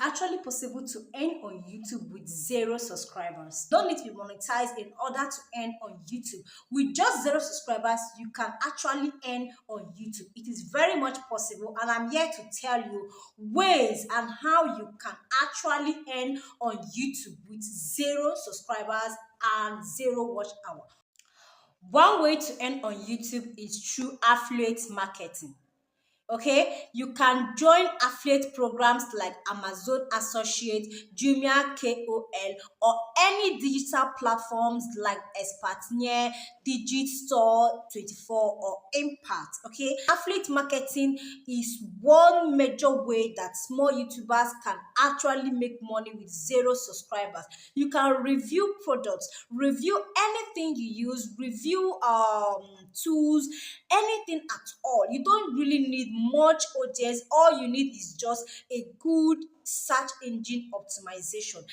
actually possible to earn on YouTube with zero subscribers. Don't need to be monetized in order to earn on YouTube. With just zero subscribers, you can actually earn on YouTube. It is very much possible, and I'm here to tell you ways and how you can actually earn on YouTube with zero subscribers and zero watch hour. One way to earn on YouTube is through affiliate marketing. Okay, you can join affiliate programs like Amazon Associate, Jumia KOL, or any digital platforms like Expertnear, Digit 24, or Impact. Okay, affiliate marketing is one major way that small YouTubers can actually make money with zero subscribers. You can review products, review anything you use, review tools, anything at all. You don't really need much audience. All you need is just a good search engine optimization.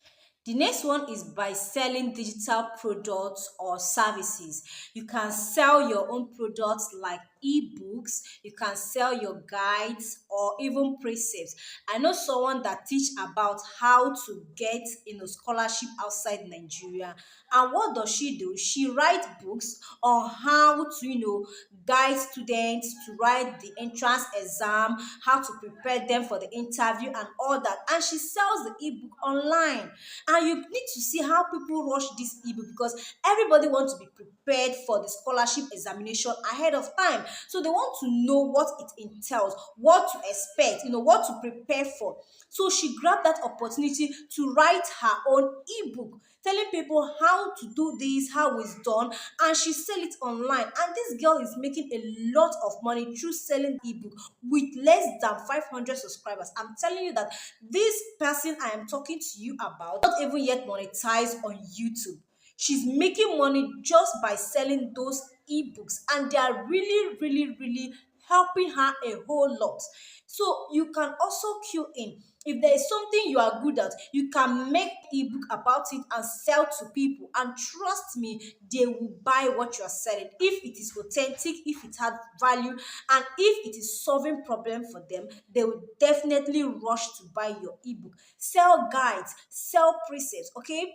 The next one is by selling digital products or services. You can sell your own products like ebooks, you can sell your guides or even precepts. I know someone that teach about how to get scholarship outside Nigeria. And what does she do? She writes books on how to guide students to write the entrance exam, how to prepare them for the interview and all that. And she sells the ebook online. And you need to see how people rush this ebook because everybody wants to be prepared for the scholarship examination ahead of time. So they want to know what it entails, what to expect, what to prepare for. So she grabbed that opportunity to write her own ebook, telling people how to do this, how it's done, and she sell it online. And this girl is making a lot of money through selling ebook with less than 500 subscribers. I'm telling you that this person I am talking to you about not even yet monetized on YouTube. She's making money just by selling those ebooks, and they are really, really, really helping her a whole lot. So you can also cue in. If there is something you are good at, you can make ebook about it and sell to people. And trust me, they will buy what you are selling. If it is authentic, if it has value, and if it is solving problem for them, they will definitely rush to buy your ebook. Sell guides, sell precepts, okay?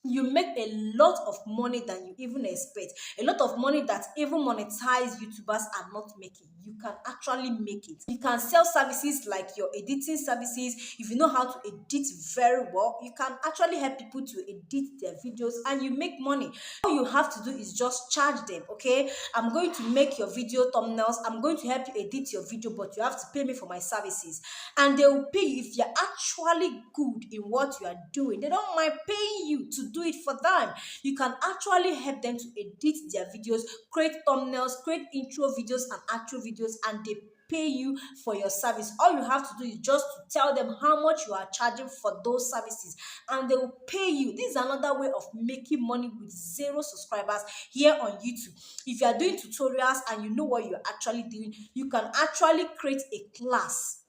You make a lot of money than you even expect. A lot of money that even monetized YouTubers are not making. You can actually make it. You can sell services like your editing services. If you know how to edit very well, you can actually help people to edit their videos and you make money. All you have to do is just charge them, okay? I'm going to make your video thumbnails. I'm going to help you edit your video, but you have to pay me for my services. And they will pay you if you're actually good in what you are doing. They don't mind paying you to do it for them. You can actually help them to edit their videos, create thumbnails, create intro videos and outro videos, and they pay you for your service. All you have to do is just to tell them how much you are charging for those services and they will pay you. This is another way of making money with zero subscribers here on YouTube. If you are doing tutorials and you know what you're actually doing, you can actually create a class.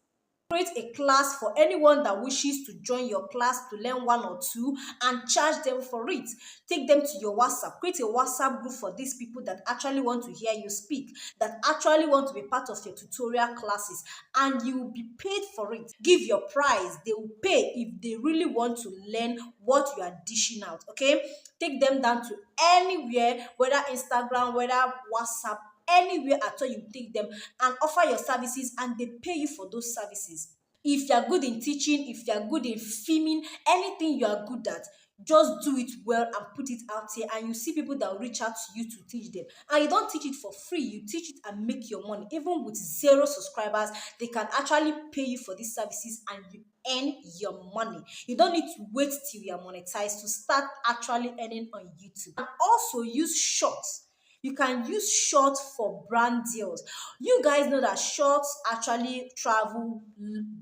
Create a class for anyone that wishes to join your class to learn one or two and charge them for it. Take them to your WhatsApp. Create a WhatsApp group for these people that actually want to hear you speak, that actually want to be part of your tutorial classes, and you will be paid for it. Give your price. They will pay if they really want to learn what you are dishing out, okay? Take them down to anywhere, whether Instagram, whether WhatsApp, anywhere at all. You take them and offer your services and they pay you for those services. If you are good in teaching, if you are good in filming, anything you are good at, just do it well and put it out here, and you see people that will reach out to you to teach them. And you don't teach it for free, you teach it and make your money. Even with zero subscribers, they can actually pay you for these services and you earn your money. You don't need to wait till you are monetized to start actually earning on YouTube. And also use shorts. You can use shorts for brand deals. You guys know that shorts actually travel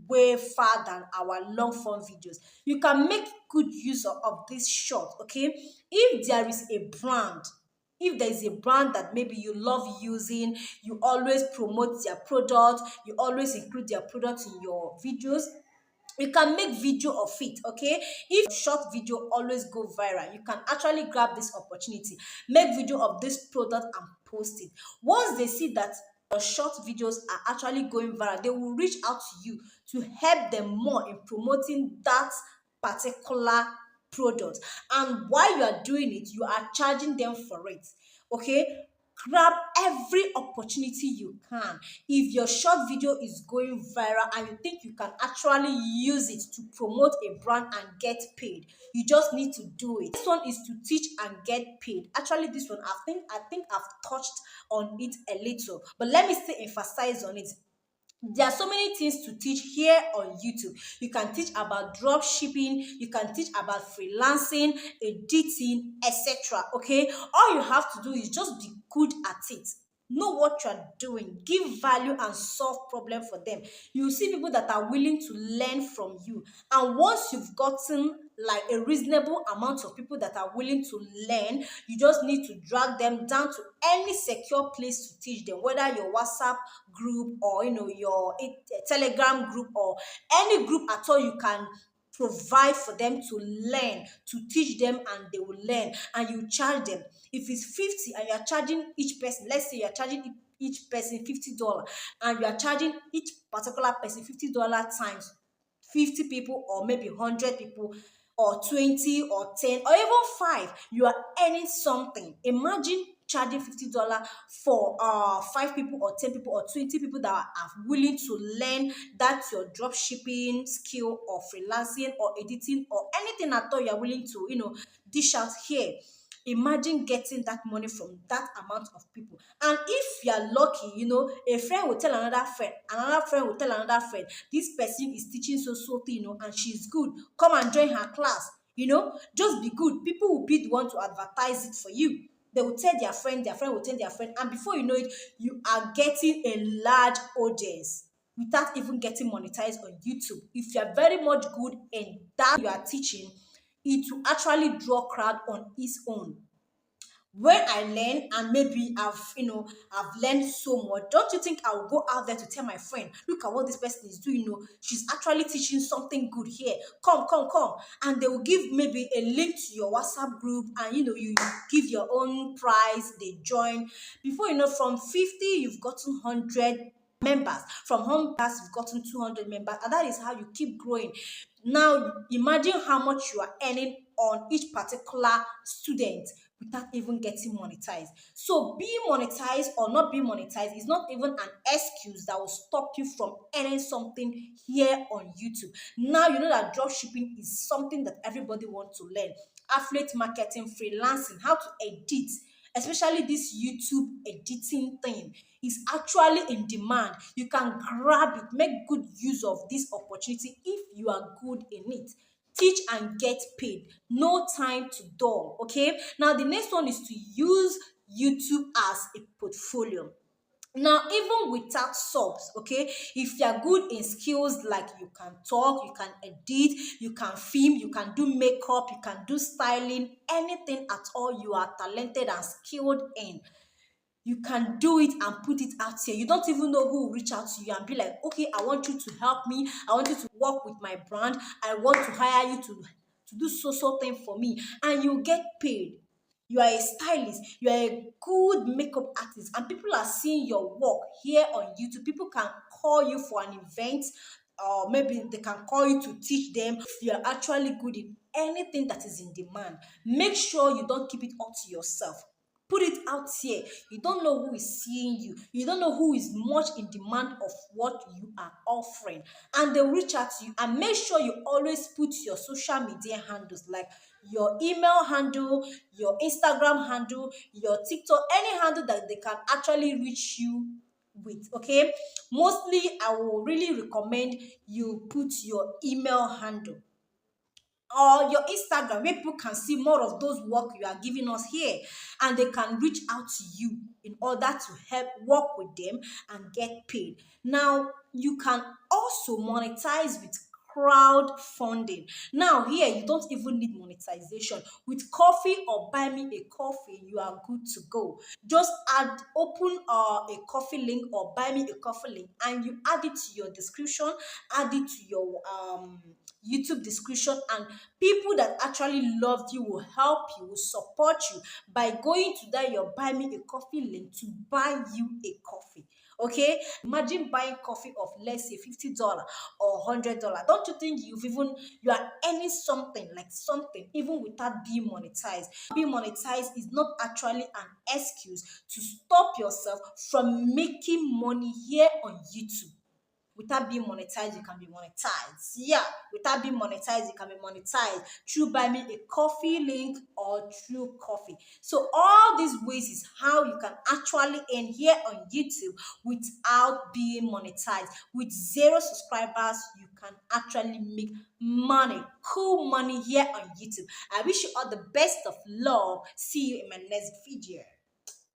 way far than our long form videos. You can make good use of this short, okay? If there is a brand, if there is a brand that maybe you love using, you always promote their product, you always include their product in your videos, you can make video of it, okay? If short video always go viral, you can actually grab this opportunity, make video of this product and post it. Once they see that your short videos are actually going viral, they will reach out to you to help them more in promoting that particular product. And while you are doing it, you are charging them for it. Okay, grab every opportunity you can. If your short video is going viral and you think you can actually use it to promote a brand and get paid, you just need to do it. This one is to teach and get paid. Actually, this one I think I've touched on it a little, but let me still emphasize on it. There are so many things to teach here on YouTube. You can teach about drop shipping, you can teach about freelancing, editing, etc. Okay, all you have to do is just be good at it. Know what you are doing, give value and solve problem for them. You see people that are willing to learn from you, and once you've gotten like a reasonable amount of people that are willing to learn, you just need to drag them down to any secure place to teach them, whether your WhatsApp group or your Telegram group or any group at all. You can provide for them to learn, to teach them, and they will learn, and you charge them. If it's 50 and you're charging each person, let's say you're charging each person $50, and you are charging each particular person $50 times 50 people, or maybe 100 people, or 20 or 10 or even 5, you are earning something. Imagine charging $50 for 5 people or 10 people or 20 people that are willing to learn that your drop shipping skill or freelancing or editing or anything at all you are willing to dish out here. Imagine getting that money from that amount of people. And if you are lucky, a friend will tell another friend will tell another friend, this person is teaching so thing, and she's good, come and join her class. Just be good. People will be the one to advertise it for you. They will tell their friend will tell their friend, and before you know it, you are getting a large audience without even getting monetized on YouTube. If you are very much good in that you are teaching, it will actually draw crowd on its own. When I learn, and maybe I've learned so much, don't you think I'll go out there to tell my friend, look at what this person is doing? She's actually teaching something good here. Come. And they will give maybe a link to your WhatsApp group, and you give your own price, they join. Before you know, from 50 you've gotten 100 members. From 100 members you've gotten 200 members, and that is how you keep growing. Now imagine how much you are earning on each particular student without even getting monetized. So being monetized or not being monetized is not even an excuse that will stop you from earning something here on YouTube. Now you know that drop shipping is something that everybody wants to learn. Affiliate marketing, freelancing, how to edit, especially this YouTube editing thing, is actually in demand. You can grab it, make good use of this opportunity if you are good in it. Teach and get paid. No time to dull. Okay. Now the next one is to use YouTube as a portfolio. Now, even without subs, okay, if you are good in skills like you can talk, you can edit, you can film, you can do makeup, you can do styling, anything at all you are talented and skilled in, you can do it and put it out here. You don't even know who will reach out to you and be like, okay, I want you to help me. I want you to work with my brand. I want to hire you to do so thing for me. And you get paid. You are a stylist. You are a good makeup artist. And people are seeing your work here on YouTube. People can call you for an event, or maybe they can call you to teach them. If you are actually good in anything that is in demand, make sure you don't keep it all to yourself. Put it out here. You don't know who is seeing you. You don't know who is much in demand of what you are offering. And they'll reach out to you. And make sure you always put your social media handles, like your email handle, your Instagram handle, your TikTok, any handle that they can actually reach you with. Okay. Mostly, I will really recommend you put your email handle or your Instagram, where people can see more of those work you are giving us here, and they can reach out to you in order to help work with them and get paid. Now, you can also monetize with crowdfunding. Now, here you don't even need monetization. With coffee or buy me a coffee, you are good to go. Just open a coffee link or buy me a coffee link, and you add it to your description, add it to your YouTube description, and people that actually love you will help you, will support you by going to that your buy me a coffee link to buy you a coffee. Okay, imagine buying coffee of, let's say, $50 or $100. Don't you think you are earning something, like something, even without being monetized? Being monetized is not actually an excuse to stop yourself from making money here on YouTube. Without being monetized, you can be monetized. Yeah, without being monetized, you can be monetized through buy me a coffee link or through coffee. So all these ways is how you can actually earn here on YouTube without being monetized. With zero subscribers, you can actually make money, cool money here on YouTube. I wish you all the best of luck. See you in my next video.